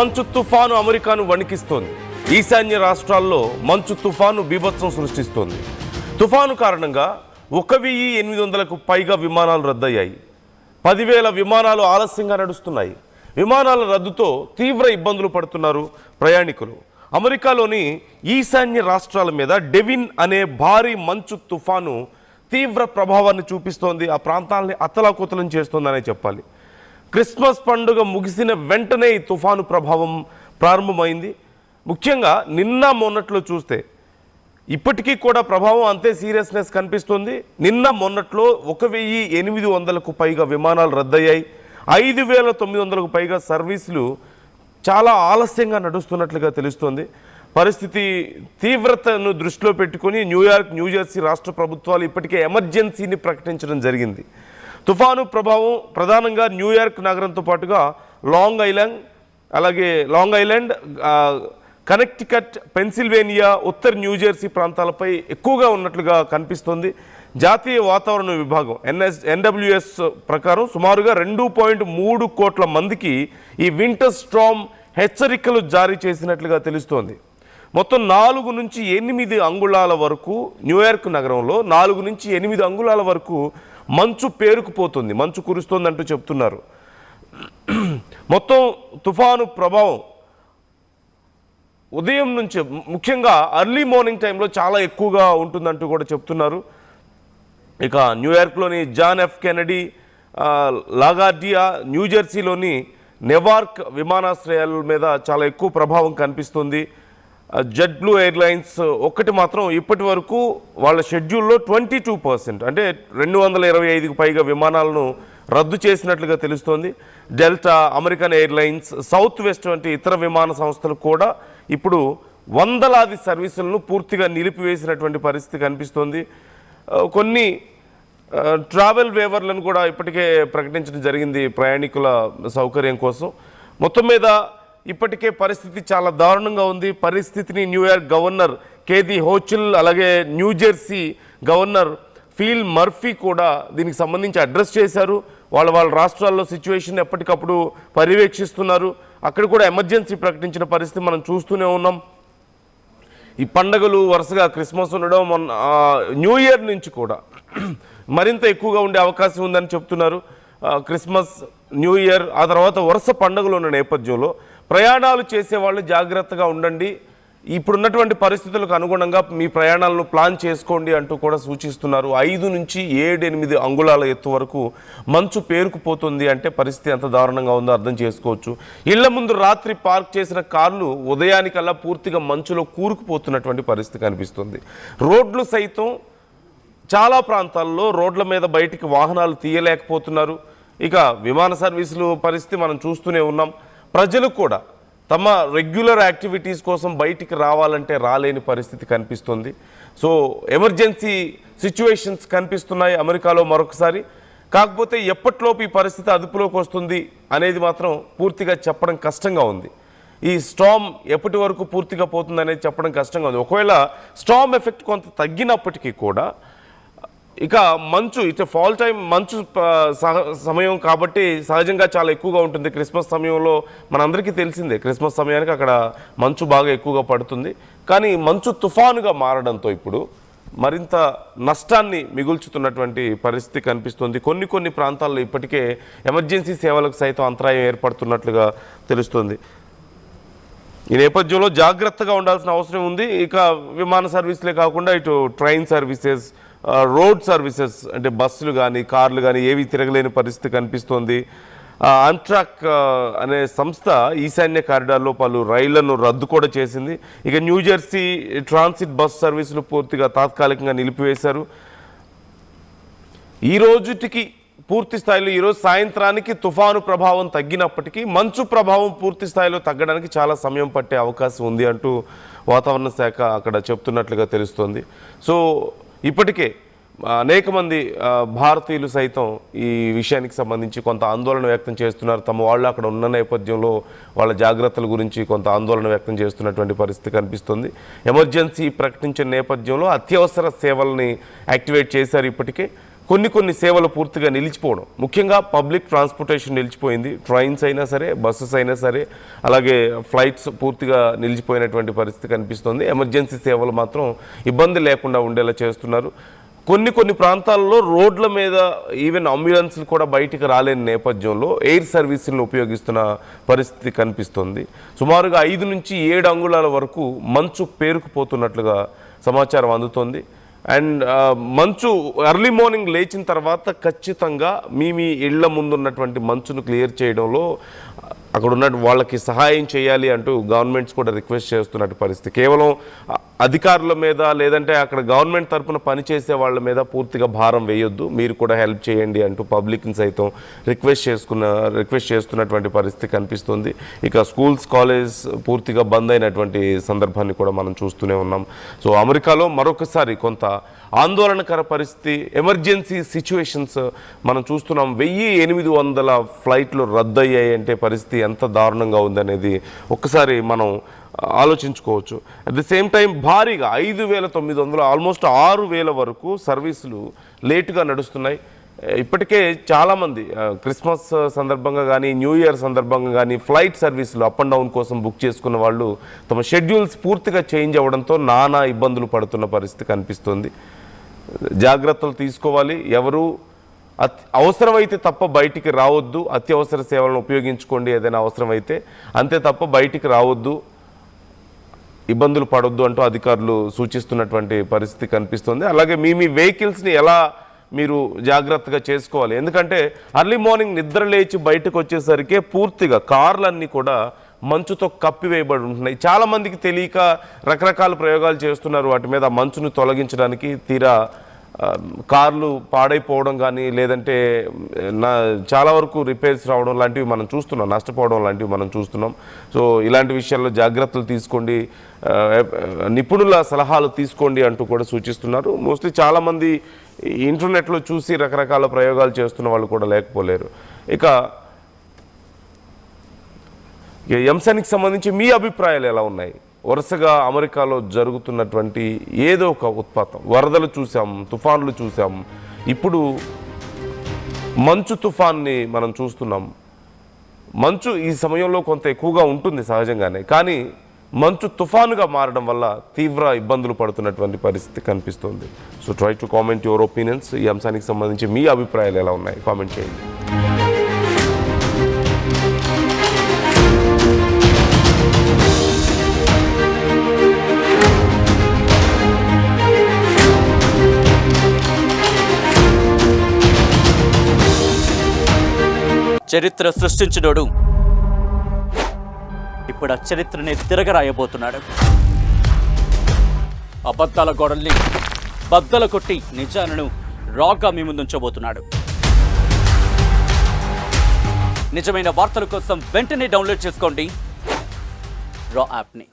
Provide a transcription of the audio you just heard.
మంచు తుఫాను అమెరికాను వణికిస్తోంది. ఈశాన్య రాష్ట్రాల్లో మంచు తుఫాను బీభత్సం సృష్టిస్తోంది. తుఫాను కారణంగా 1800కు పైగా విమానాలు రద్దయ్యాయి. 10,000 విమానాలు ఆలస్యంగా నడుస్తున్నాయి. విమానాల రద్దుతో తీవ్ర ఇబ్బందులు పడుతున్నారు ప్రయాణికులు. అమెరికాలోని ఈశాన్య రాష్ట్రాల మీద డెవిన్ అనే భారీ మంచు తుఫాను తీవ్ర ప్రభావాన్ని చూపిస్తోంది. ఆ ప్రాంతాలని అతలాకుతలం చేస్తోందనే చెప్పాలి. క్రిస్మస్ పండుగ ముగిసిన వెంటనే ఈ తుఫాను ప్రభావం ప్రారంభమైంది. ముఖ్యంగా నిన్న మొన్నట్లో చూస్తే ఇప్పటికీ కూడా ప్రభావం అంతే సీరియస్నెస్ కనిపిస్తుంది. నిన్న మొన్నట్లో 1800కు పైగా విమానాలు రద్దయ్యాయి. 5,900కు పైగా సర్వీసులు చాలా ఆలస్యంగా నడుస్తున్నట్లుగా తెలుస్తోంది. పరిస్థితి తీవ్రతను దృష్టిలో పెట్టుకుని న్యూయార్క్, న్యూజెర్సీ రాష్ట్ర ప్రభుత్వాలు ఇప్పటికే ఎమర్జెన్సీని ప్రకటించడం జరిగింది. తుఫాను ప్రభావం ప్రధానంగా న్యూయార్క్ నగరంతో పాటుగా లాంగ్ ఐలాండ్, కనెక్టికట్, పెన్సిల్వేనియా, ఉత్తర న్యూజెర్సీ ప్రాంతాలపై ఎక్కువగా ఉన్నట్లుగా కనిపిస్తుంది. జాతీయ వాతావరణ విభాగం NWS ప్రకారం సుమారుగా 2.3 కోట్ల మందికి ఈ వింటర్ స్టార్మ్ హెచ్చరికలు జారీ చేసినట్లుగా తెలుస్తోంది. మొత్తం 4 నుంచి 8 అంగుళాల వరకు న్యూయార్క్ నగరంలో 4 నుంచి 8 అంగుళాల వరకు మంచు పేరుకుపోతుంది, మంచు కురుస్తోంది అంటూ చెప్తున్నారు. మొత్తం తుఫాను ప్రభావం ఉదయం నుంచి ముఖ్యంగా అర్లీ మార్నింగ్ టైంలో చాలా ఎక్కువగా ఉంటుందంటూ కూడా చెప్తున్నారు. ఇక న్యూయార్క్లోని జాన్ ఎఫ్ కెనడీ, లాగార్డియా, న్యూజెర్సీలోని నెవార్క్ విమానాశ్రయాల మీద చాలా ఎక్కువ ప్రభావం కనిపిస్తుంది. జెట్ బ్లూ ఎయిర్లైన్స్ ఒక్కటి మాత్రం ఇప్పటి వరకు వాళ్ళ షెడ్యూల్లో 22% అంటే 225కు పైగా విమానాలను రద్దు చేసినట్లుగా తెలుస్తోంది. Delta, American airlines, south west వంటి ఇతర విమాన సంస్థలు కూడా ఇప్పుడు వందలాది సర్వీసులను పూర్తిగా నిలిపివేసినటువంటి పరిస్థితి కనిపిస్తోంది. కొన్ని ట్రావెల్ వేవర్లను కూడా ఇప్పటికే ప్రకటించడం జరిగింది ప్రయాణికుల సౌకర్యం కోసం. మొత్తం మీద ఇప్పటికే పరిస్థితి చాలా దారుణంగా ఉంది. పరిస్థితిని న్యూయార్క్ గవర్నర్ కేథీ హోచిల్, అలాగే న్యూజెర్సీ గవర్నర్ ఫిల్ మర్ఫీ కూడా దీనికి సంబంధించి అడ్రస్ చేశారు. వాళ్ళ రాష్ట్రాల్లో సిచ్యువేషన్ ఎప్పటికప్పుడు పర్యవేక్షిస్తున్నారు. అక్కడ కూడా ఎమర్జెన్సీ ప్రకటించిన పరిస్థితి మనం చూస్తూనే ఉన్నాం. ఈ పండగలు వరుసగా క్రిస్మస్ ఉండడం, న్యూ ఇయర్ నుంచి కూడా మరింత ఎక్కువగా ఉండే అవకాశం ఉందని చెప్తున్నారు. క్రిస్మస్, న్యూ ఇయర్, ఆ తర్వాత వరుస పండుగలు ఉన్న నేపథ్యంలో ప్రయాణాలు చేసేవాళ్ళు జాగ్రత్తగా ఉండండి, ఇప్పుడున్నటువంటి పరిస్థితులకు అనుగుణంగా మీ ప్రయాణాలను ప్లాన్ చేసుకోండి అంటూ కూడా సూచిస్తున్నారు. 5 నుంచి 7-8 అంగుళాల ఎత్తు వరకు మంచు పేరుకుపోతుంది అంటే పరిస్థితి ఎంత దారుణంగా ఉందో అర్థం చేసుకోవచ్చు. ఇళ్ల ముందు రాత్రి పార్క్ చేసిన కార్లు ఉదయానికల్లా పూర్తిగా మంచులో కూరుకుపోతున్నటువంటి పరిస్థితి కనిపిస్తుంది. రోడ్లు సైతం చాలా ప్రాంతాల్లో రోడ్ల మీద బయటికి వాహనాలు తీయలేకపోతున్నారు. ఇక విమాన సర్వీసులు పరిస్థితి మనం చూస్తూనే ఉన్నాం. ప్రజలు కూడా తమ రెగ్యులర్ యాక్టివిటీస్ కోసం బయటికి రావాలంటే రాలేని పరిస్థితి కనిపిస్తుంది. సో ఎమర్జెన్సీ సిచ్యువేషన్స్ కనిపిస్తున్నాయి అమెరికాలో మరొకసారి. కాకపోతే ఎప్పటిలోపు ఈ పరిస్థితి అదుపులోకి వస్తుంది అనేది మాత్రం పూర్తిగా చెప్పడం కష్టంగా ఉంది. ఈ స్టార్మ్ ఎప్పటి వరకు పూర్తిగా పోతుంది అనేది చెప్పడం కష్టంగా ఉంది. ఒకవేళ స్టార్మ్ ఎఫెక్ట్ కొంత తగ్గినప్పటికీ కూడా ఇక మంచు ఫాల్ టైం, మంచు సమయం కాబట్టి సహజంగా చాలా ఎక్కువగా ఉంటుంది. క్రిస్మస్ సమయంలో మనందరికీ తెలిసిందే, క్రిస్మస్ సమయానికి అక్కడ మంచు బాగా ఎక్కువగా పడుతుంది. కానీ మంచు తుఫానుగా మారడంతో ఇప్పుడు మరింత నష్టాన్ని మిగుల్చుతున్నటువంటి పరిస్థితి కనిపిస్తుంది. కొన్ని ప్రాంతాల్లో ఇప్పటికే ఎమర్జెన్సీ సేవలకు సైతం అంతరాయం ఏర్పడుతున్నట్లుగా తెలుస్తుంది. ఈ నేపథ్యంలో జాగ్రత్తగా ఉండాల్సిన అవసరం ఉంది. ఇక విమాన సర్వీసులే కాకుండా ఇటు ట్రైన్ సర్వీసెస్, రోడ్ సర్వీసెస్ అంటే బస్సులు కానీ కార్లు కానీ ఏవి తిరగలేని పరిస్థితి కనిపిస్తోంది. ఆమ్ట్రాక్ అనే సంస్థ ఈశాన్య కారిడార్లో పలు రైళ్లను రద్దు కూడా చేసింది. ఇక న్యూజెర్సీ ట్రాన్సిట్ బస్ సర్వీసులు పూర్తిగా తాత్కాలికంగా నిలిపివేశారు. ఈ రోజుటికి పూర్తి స్థాయిలో ఈరోజు సాయంత్రానికి తుఫాను ప్రభావం తగ్గినప్పటికీ మంచు ప్రభావం పూర్తి స్థాయిలో తగ్గడానికి చాలా సమయం పట్టే అవకాశం ఉంది అంటూ వాతావరణ శాఖ అక్కడ చెప్తున్నట్లుగా తెలుస్తోంది. సో ఇప్పటికే అనేక మంది భారతీయులు సైతం ఈ విషయానికి సంబంధించి కొంత ఆందోళన వ్యక్తం చేస్తున్నారు. తమ వాళ్ళు అక్కడ ఉన్న నేపథ్యంలో వాళ్ళ జాగ్రత్తల గురించి కొంత ఆందోళన వ్యక్తం చేస్తున్నటువంటి పరిస్థితి కనిపిస్తుంది. ఎమర్జెన్సీ ప్రకటించిన నేపథ్యంలో అత్యవసర సేవల్ని యాక్టివేట్ చేశారు. ఇప్పటికే కొన్ని సేవలు పూర్తిగా నిలిచిపోవడం, ముఖ్యంగా పబ్లిక్ ట్రాన్స్పోర్టేషన్ నిలిచిపోయింది. ట్రైన్స్ అయినా సరే, బస్సెస్ అయినా సరే, అలాగే ఫ్లైట్స్ పూర్తిగా నిలిచిపోయినటువంటి పరిస్థితి కనిపిస్తుంది. ఎమర్జెన్సీ సేవలు మాత్రం ఇబ్బంది లేకుండా ఉండేలా చేస్తున్నారు. కొన్ని ప్రాంతాల్లో రోడ్ల మీద ఈవెన్ అంబులెన్స్లు కూడా బయటికి రాలేని నేపథ్యంలో ఎయిర్ సర్వీసులను ఉపయోగిస్తున్న పరిస్థితి కనిపిస్తుంది. సుమారుగా 5 నుంచి 7 అంగుళాల వరకు మంచు పేరుకుపోతున్నట్లుగా సమాచారం అందుతోంది. అండ్ మంచు ఎర్లీ మార్నింగ్ లేచిన తర్వాత ఖచ్చితంగా మీ ఇళ్ల ముందున్నటువంటి మంచును క్లియర్ చేయడంలో అక్కడ ఉన్న వాళ్ళకి సహాయం చేయాలి అంటూ గవర్నమెంట్స్ కూడా రిక్వెస్ట్ చేస్తున్నట్టు పరిస్థితి. కేవలం అధికారుల మీద లేదంటే అక్కడ గవర్నమెంట్ తరఫున పనిచేసే వాళ్ళ మీద పూర్తిగా భారం వేయొద్దు, మీరు కూడా హెల్ప్ చేయండి అంటూ పబ్లిక్ని సైతం రిక్వెస్ట్ చేస్తున్నటువంటి పరిస్థితి కనిపిస్తుంది. ఇక స్కూల్స్, కాలేజ్ పూర్తిగా బంద్ అయినటువంటి సందర్భాన్ని కూడా మనం చూస్తూనే ఉన్నాం. సో అమెరికాలో మరొకసారి కొంత ఆందోళనకర పరిస్థితి, ఎమర్జెన్సీ సిచ్యువేషన్స్ మనం చూస్తున్నాం. 1800 ఫ్లైట్లు రద్దయ్యాయి అంటే పరిస్థితి ఎంత దారుణంగా ఉందనేది ఒక్కసారి మనం ఆలోచించుకోవచ్చు. అట్ ది సేమ్ టైం భారీగా 5900 ఆల్మోస్ట్ 6000 వరకు సర్వీసులు లేటుగా నడుస్తున్నాయి. ఇప్పటికే చాలామంది క్రిస్మస్ సందర్భంగా కానీ, న్యూ ఇయర్ సందర్భంగా కానీ ఫ్లైట్ సర్వీసులు అప్ అండ్ డౌన్ కోసం బుక్ చేసుకున్న వాళ్ళు తమ షెడ్యూల్స్ పూర్తిగా చేంజ్ అవ్వడంతో నానా ఇబ్బందులు పడుతున్న పరిస్థితి కనిపిస్తుంది. జాగ్రత్తలు తీసుకోవాలి. ఎవరు అవసరమైతే తప్ప బయటికి రావద్దు. అత్యవసర సేవలను ఉపయోగించుకోండి ఏదైనా అవసరమైతే, అంతే తప్ప బయటికి రావద్దు, ఇబ్బందులు పడొద్దు అంటూ అధికారులు సూచిస్తున్నటువంటి పరిస్థితి కనిపిస్తుంది. అలాగే మీ వెహికల్స్ని ఎలా మీరు జాగ్రత్తగా చేసుకోవాలి. ఎందుకంటే అర్లీ మార్నింగ్ నిద్ర లేచి బయటకు వచ్చేసరికి పూర్తిగా కార్లన్నీ కూడా మంచుతో కప్పివేయబడి ఉంటున్నాయి. చాలామందికి తెలియక రకరకాల ప్రయోగాలు చేస్తున్నారు వాటి మీద మంచును తొలగించడానికి. తీరా కార్లు పాడైపోవడం కానీ లేదంటే చాలా వరకు రిపేర్స్ రావడం లాంటివి మనం చూస్తున్నాం, నష్టపోవడం లాంటివి మనం చూస్తున్నాం. సో ఇలాంటి విషయాల్లో జాగ్రత్తలు తీసుకోండి, నిపుణుల సలహాలు తీసుకోండి అంటూ కూడా సూచిస్తున్నారు. మోస్ట్లీ చాలామంది ఇంటర్నెట్లో చూసి రకరకాల ప్రయోగాలు చేస్తున్న వాళ్ళు కూడా లేకపోలేరు. ఇక ఈ అంశానికి సంబంధించి మీ అభిప్రాయాలు ఎలా ఉన్నాయి? వరుసగా అమెరికాలో జరుగుతున్నటువంటి ఏదో ఒక ఉత్పాతం, వరదలు చూసాం, తుఫాన్లు చూసాం, ఇప్పుడు మంచు తుఫాన్ని మనం చూస్తున్నాం. మంచు ఈ సమయంలో కొంత ఎక్కువగా ఉంటుంది సహజంగానే, కానీ మంచు తుఫానుగా మారడం వల్ల తీవ్ర ఇబ్బందులు పడుతున్నటువంటి పరిస్థితి కనిపిస్తుంది. So try to comment your opinions. ఈ అంశానికి సంబంధించి మీ అభిప్రాయాలు ఎలా ఉన్నాయి కామెంట్ చేయండి. చరిత్ర సృష్టించినోడు ఇప్పుడు ఆ చరిత్రని తిరగరాయబోతున్నాడు. అబద్ధాల గోడల్ని బద్దలు కొట్టి నిజాలను రాగా మీ ముందుంచబోతున్నాడు. నిజమైన వార్తల కోసం వెంటనే డౌన్లోడ్ చేసుకోండి రా యాప్ని.